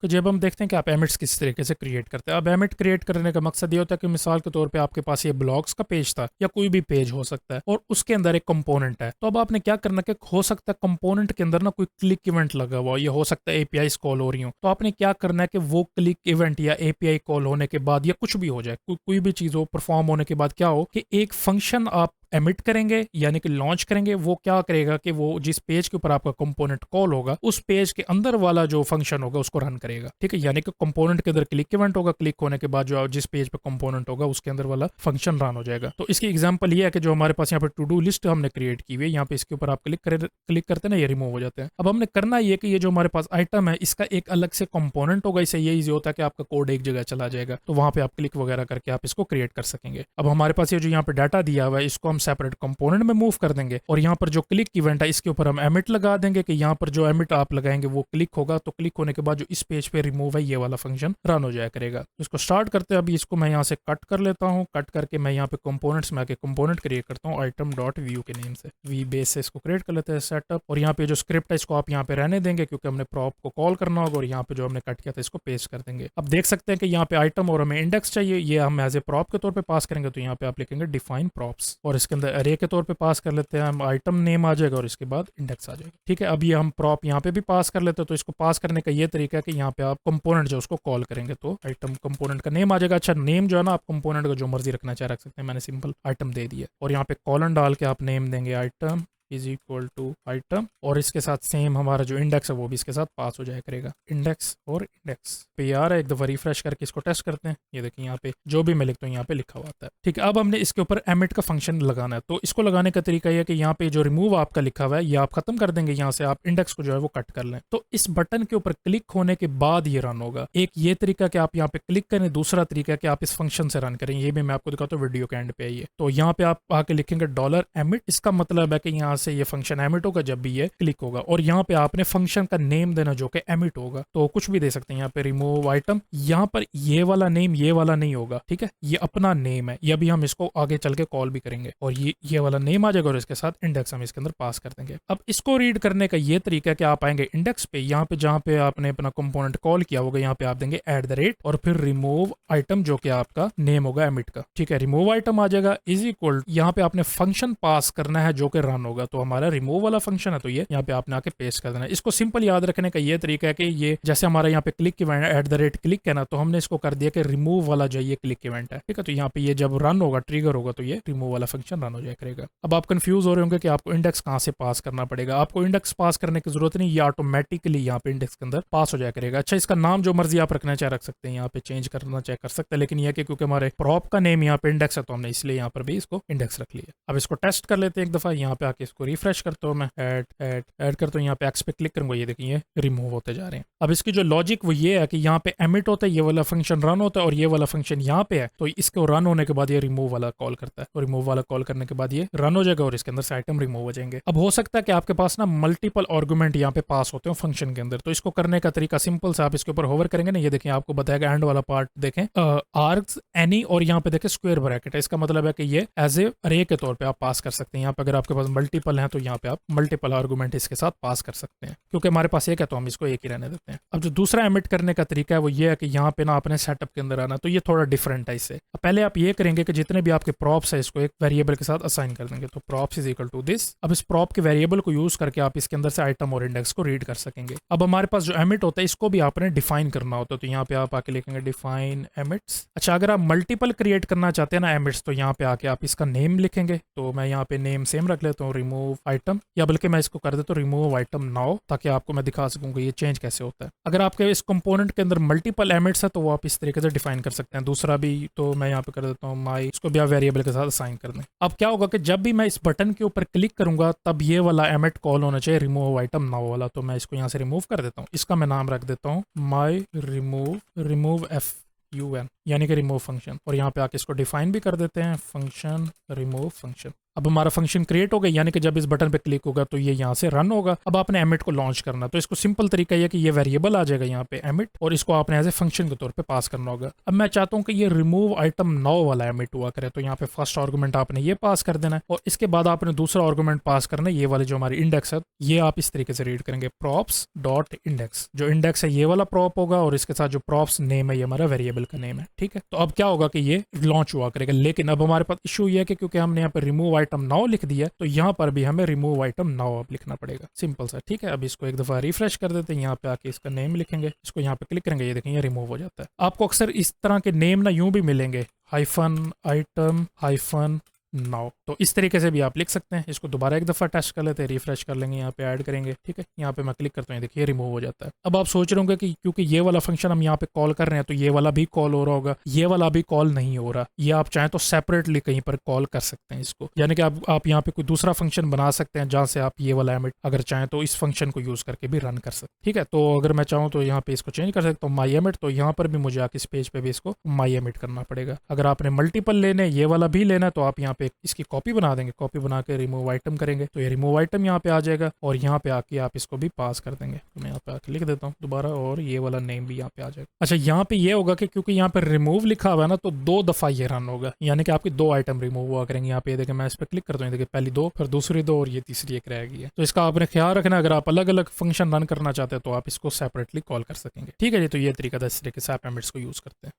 तो जब हम देखते हैं कि आप एमिट्स किस तरीके से क्रिएट करते हैं। अब एमिट क्रिएट करने का मकसद ये होता है कि मिसाल के तौर पे आपके पास ये ब्लॉग्स का पेज था या कोई भी पेज हो सकता है और उसके अंदर एक कंपोनेंट है। तो अब आपने क्या करना है कि हो सकता है कंपोनेंट के अंदर ना कोई क्लिक इवेंट लगा हुआ हो, या हो सकता है एपीआई कॉल हो रही हो। तो आपने क्या करना है कि वो क्लिक इवेंट या एपीआई कॉल होने के बाद या कुछ भी हो जाए, कोई भी चीज हो परफॉर्म होने के बाद क्या हो कि एक फंक्शन आप एमिट करेंगे यानी कि लॉन्च करेंगे। वो क्या करेगा कि वो जिस पेज के ऊपर आपका कंपोनेंट कॉल होगा उस पेज के अंदर वाला जो फंक्शन होगा उसको रन करेगा। ठीक है, यानी कि कंपोनेंट के अंदर क्लिक इवेंट होगा, क्लिक होने के बाद जो जिस पेज पे कंपोनेंट होगा उसके अंदर वाला फंक्शन रन हो जाएगा। तो इसकी एग्जांपल ये है कि जो हमारे पास यहाँ पे टू डू लिस्ट हमने क्रिएट की हुई है, यहाँ पे इसके ऊपर आप क्लिक करते हैं ना, ये रिमूव हो जाते हैं। अब हमने करना ये कि ये जो हमारे पास आइटम है इसका एक अलग से कंपोनेंट होगा। इससे ये ईजी होता है कि आपका कोड एक जगह चला जाएगा, तो वहां पे आप क्लिक वगैरह करके आप इसको क्रिएट कर सकेंगे। अब हमारे पास ये जो यहाँ पे डाटा दिया हुआ है इसको हम सेपरेट कंपोनेंट में मूव कर देंगे, और यहाँ पर जो क्लिक इवेंट है इसके ऊपर हम एमिट लगा देंगे कि यहाँ पर जो एमिट आप लगाएंगे वो क्लिक होगा। तो क्लिक होने के बाद जो इस पेज पे रिमूव है ये वाला फंक्शन रन हो जाया करेगा। इसको स्टार्ट करते हैं। अभी इसको मैं यहाँ से कट कर लेता हूँ। कट करके मैं यहाँ पे कंपोनेंट्स में आके कंपोनेंट क्रिएट करता हूँ आइटम डॉट व्यू के नेम से। वी बेस से इसको क्रिएट कर लेते हैं सेटअप, और यहाँ पे जो स्क्रिप्ट है इसको आप यहाँ पे रहने देंगे क्योंकि हमने प्रॉप को कॉल करना होगा, और यहाँ पे जो हमने कट किया था इसको पेस्ट कर देंगे। अब देख सकते हैं कि यहाँ पे आइटम और हमें इंडेक्स चाहिए, ये हम एज ए प्रॉप के तौर पे पास करेंगे। तो यहाँ पे आप लिखेंगे डिफाइन प्रॉप्स, और इसके अंदर अरे के तौर पे पास कर लेते हैं हम, आइटम नेम आ जाएगा और इसके बाद इंडेक्स आ जाएगा। ठीक है, अब ये हम प्रॉप यहाँ पे भी पास कर लेते हैं। तो इसको पास करने का ये तरीका है कि यहाँ पे आप कंपोनेंट जो उसको कॉल करेंगे तो आइटम कंपोनेंट का नेम आ जाएगा। अच्छा, नेम जो है ना आप कंपोनेंट का जो मर्जी रखना चाहे रख सकते हैं, मैंने सिंपल आइटम दे दिया, और यहाँ पे कॉलन डाल के आप नेम देंगे item is equal to item, और इसके साथ सेम हमारा जो इंडेक्स है वो भी इसके साथ पास हो जाया करेगा। इंडेक्स और इंडेक्स पे यार एक दफा रिफ्रेश करके इसको टेस्ट करते हैं। ये देखिए यहाँ पे जो भी मैं लिखता हूँ यहाँ पे लिखा हुआ आता है। ठीक है, अब हमने इसके ऊपर एमिट का फंक्शन लगाना है। तो इसको लगाने का तरीका यह है कि यहाँ पे जो रिमूव आपका लिखा हुआ है ये आप खत्म कर देंगे, यहाँ से आप इंडेक्स को जो है वो कट कर लें। तो इस बटन के ऊपर क्लिक होने के बाद ये रन होगा। एक ये तरीका कि आप यहाँ पे क्लिक करें, दूसरा तरीका कि आप इस फंक्शन से रन करें। ये भी मैं आपको दिखाता हूँ वीडियो के एंड पे आइए। तो यहाँ पे आप आके लिखेंगे डॉलर एमिट, इसका मतलब है कि यहाँ से ये फंक्शन एमिट होगा जब भी ये क्लिक होगा, और यहाँ पे आपने फंक्शन का नेम देना जो कि एमिट होगा। तो कुछ भी दे सकते हैं यहाँ पे रिमूव आइटम, यहाँ पर ये वाला नेम ये वाला नहीं होगा। ठीक है, ये अपना नेम है, ये अभी हम इसको आगे चल के कॉल भी करेंगे, और ये वाला नेम आ जाएगा और इसके साथ इंडेक्स हम इसके अंदर पास कर देंगे। अब इसको रीड करने का ये तरीका है कि आप आएंगे इंडेक्स पे, यहाँ पे जहाँ पे आपने अपना कंपोनेंट कॉल किया होगा यहाँ पे आप देंगे @ और फिर रिमूव आइटम जो कि आपका नेम होगा एमिट का। ठीक है, रिमूव आइटम आ जाएगा इज इक्वल, यहाँ पे आपने फंक्शन पास करना है जो कि रन होगा। तो हमारा रिमूव वाला फंक्शन है तो ये यहाँ पे आपने आके पेस्ट कर देना है। इसको सिंपल याद रखने का ये तरीका है कि ये जैसे हमारा यहाँ पे क्लिक इवेंट @ क्लिक है ना, तो हमने इसको कर दिया कि रिमूव वाला जो ये क्लिक इवेंट है। ठीक है, तो यहाँ पे ये जब रन होगा ट्रिगर होगा तो ये रिमूव वाला फंक्शन रन हो जाया करेगा। अब आप कंफ्यूज हो रहे होंगे कि आपको इंडेक्स कहाँ से पास करना पड़ेगा। आपको इंडेक्स पास करने की जरूरत नहीं, ये ऑटोमेटिकली यहाँ पे इंडेक्स के अंदर पास हो जाया करेगा। अच्छा, इसका नाम जो मर्जी आप रखना चाहे रख सकते हैं, यहाँ पे चेंज करना चाहे कर सकते हैं, लेकिन यह कि क्योंकि हमारे प्रॉप का नेम यहाँ पे इंडेक्स है तो हमने इसलिए यहाँ पर भी इसको इंडेक्स रख लिया। अब इसको टेस्ट कर लेते हैं एक दफा। यहाँ पे आके इसको रिफ्रेश करता हूँ मैं, ऐड करता हूँ, यहाँ पे एक्स पे क्लिक करूंगा, ये देखिए रिमूव होते जा रहे हैं। अब इसकी जो लॉजिक वो ये है कि यहाँ पे एमिट होता है, ये वाला फंक्शन रन होता है, और ये वाला फंक्शन यहाँ पे है। तो इसको रन होने के बाद ये रिमूव वाला कॉल करता है, और रिमूव वाला कॉल करने के बाद ये रन हो जाएगा और इसके अंदर से आइटम रिमूव हो जाएंगे। अब हो सकता है कि आपके पास ना मल्टीपल आर्गुमेंट यहाँ पे पास होते हो फंक्शन के अंदर। तो इसको करने का तरीका सिंपल से, आप इसके ऊपर होवर करेंगे ना, ये देखें आपको बताएगा एंड वाला पार्ट देखें, आर्ग्स एनी, और यहाँ पे देखें स्क्वायर ब्रैकेट है। इसका मतलब है कि ये एज ए अरे के तौर पे आप पास कर सकते हैं। यहाँ पे अगर आपके पास मल्टीपल है तो यहाँ पे आप मल्टीपल आर्गुमेंट इसके साथ पास कर सकते हैं। क्योंकि हमारे पास एक है तो हम इसको एक ही रहने देते हैं। अब जो दूसरा एमिट करने का तरीका है वो ये है कि यहाँ पे ना अपने सेटअप के अंदर आना, तो ये थोड़ा डिफरेंट है इससे। पहले आप ये करेंगे कि जितने भी आपके प्रॉप्स है इसको एक वेरिएबल के साथ असाइन कर देंगे। तो props is equal to this. अब इस प्रॉप के वेरिएबल को यूज करके आप इसके अंदर से आइटम और इंडेक्स को रीड कर सकेंगे। अब हमारे पास जो एमिट होता है इसको भी आपने डिफाइन करना होता है। तो यहाँ पे आप आके लिखेंगे डिफाइन एमिट्स। अच्छा, अगर आप मल्टीपल क्रिएट करना चाहते हैं ना एमिट्स, तो यहाँ पे आके आप इसका नेम लिखेंगे। तो मैं यहाँ पे नेम सेम रख लेता हूँ, रिमूव आइटम, या बल्कि मैं इसको कर देता हूँ रिमूव आइटम नाउ, ताकि आपको मैं दिखा सकूंगा ये चेंज कैसे होता है। अगर आपके इस कंपोनेंट के अंदर मल्टीपल एमिट्स है तो वो आप इस तरीके से डिफाइन कर सकते हैं। दूसरा भी, तो मैं यहाँ पे कर देता हूँ माई, इसको भी आप वेरिएबल के साथ असाइन कर दें। अब क्या होगा कि जब भी मैं इस बटन के ऊपर क्लिक करूंगा तब ये वाला एमिट कॉल होना चाहिए रिमूव आइटम नाउ वाला। तो मैं इसको यहाँ से रिमूव कर देता हूँ। इसका मैं नाम रख देता हूँ माई रिमूव FUN, यानी कि रिमूव फंक्शन, और यहाँ पे आके इसको डिफाइन भी कर देते हैं फंक्शन रिमूव फंक्शन। अब हमारा फंक्शन क्रिएट हो गया, यानी कि जब इस बटन पे क्लिक होगा तो ये यहाँ से रन होगा। अब आपने एमिट को लॉन्च करना, तो इसको सिंपल तरीका ये कि ये वेरिएबल आ जाएगा यहाँ पे एमिट, और इसको आपने एज ए फंक्शन के तौर पे पास करना होगा। अब मैं चाहता हूँ कि ये रिमूव आइटम नाउ वाला एमिट हुआ करे, तो यहाँ पे फर्स्ट आर्गुमेंट आपने ये पास कर देना है, और इसके बाद आपने दूसरा आर्गुमेंट पास करना है, ये वाले जो हमारी इंडेक्स है, ये आप इस तरीके से रीड करेंगे props डॉट इंडेक्स। जो इंडेक्स है ये वाला प्रॉप होगा, और इसके साथ जो props नेम है ये हमारा वेरिएबल का नेम है, ठीक है। तो अब क्या होगा कि ये लॉन्च हुआ करेगा, लेकिन अब हमारे पास इशू ये है कि क्योंकि हमने यहाँ पे रिमूव आइटम नाउ लिख दिया, तो यहाँ पर भी हमें रिमूव आइटम नाउ अब लिखना पड़ेगा, सिंपल सा, ठीक है। अब इसको एक दफा रिफ्रेश कर देते हैं, यहाँ पे आके इसका नेम लिखेंगे, इसको यहाँ पे क्लिक करेंगे, ये देखेंगे रिमूव हो जाता है। आपको अक्सर इस तरह के नेम ना यूं भी मिलेंगे, हाइफन आइटम हाइफन नाउ, तो इस तरीके से भी आप लिख सकते हैं। इसको दोबारा एक दफा टेस्ट कर लेते हैं, रिफ्रेश कर लेंगे, यहाँ पे ऐड करेंगे, ठीक है। यहाँ पे मैं क्लिक करता हूँ, देखिए रिमूव हो जाता है। अब आप सोच रहे होंगे कि क्योंकि ये वाला फंक्शन हम यहाँ पे कॉल कर रहे हैं तो ये वाला भी कॉल हो रहा होगा, ये वाला भी कॉल नहीं हो रहा। ये आप चाहें तो सेपरेटली कहीं पर कॉल कर सकते हैं इसको, यानी कि आप यहाँ पे कोई दूसरा फंक्शन बना सकते हैं जहाँ से आप ये वाला एमिट अगर चाहें तो इस फंक्शन को यूज करके भी रन कर सकते हैं, ठीक है। तो अगर मैं चाहूँ तो यहाँ पे इसको चेंज कर सकता हूँ माई एमिट, तो यहाँ पर भी मुझे आके इस पेज पे भी इसको माई एमिट करना पड़ेगा। अगर आपने मल्टीपल लेने, ये वाला भी लेना, तो आप यहाँ पे इसकी कॉपी बना देंगे, कॉपी बना के रिमूव आइटम करेंगे, तो ये रिमूव आइटम यहाँ पे आ जाएगा, और यहाँ पे आके आप इसको भी पास कर देंगे। तो मैं यहाँ पे आके लिख देता हूँ दोबारा, और ये वाला नेम भी यहाँ पे आ जाएगा। अच्छा, यहाँ पे ये होगा कि क्योंकि यहाँ पे रिमूव लिखा हुआ है ना, तो 2 दफा ये रन होगा, यानी कि आपकी 2 आइटम रिमूव हुआ करेंगे। यहाँ पे देखिए मैं इस पर क्लिक करता हूँ, देखिए पहली 2, फिर दूसरी 2, और ये तीसरी एक रह गई है। तो इसका आपने ख्याल रखना, अगर आप अलग अलग फंक्शन रन करना चाहते हैं तो आप इसको सेपरेटली कॉल कर सकेंगे, ठीक है जी। तो ये तरीका था, इस तरीके से आप एमिट्स को यूज करते हैं।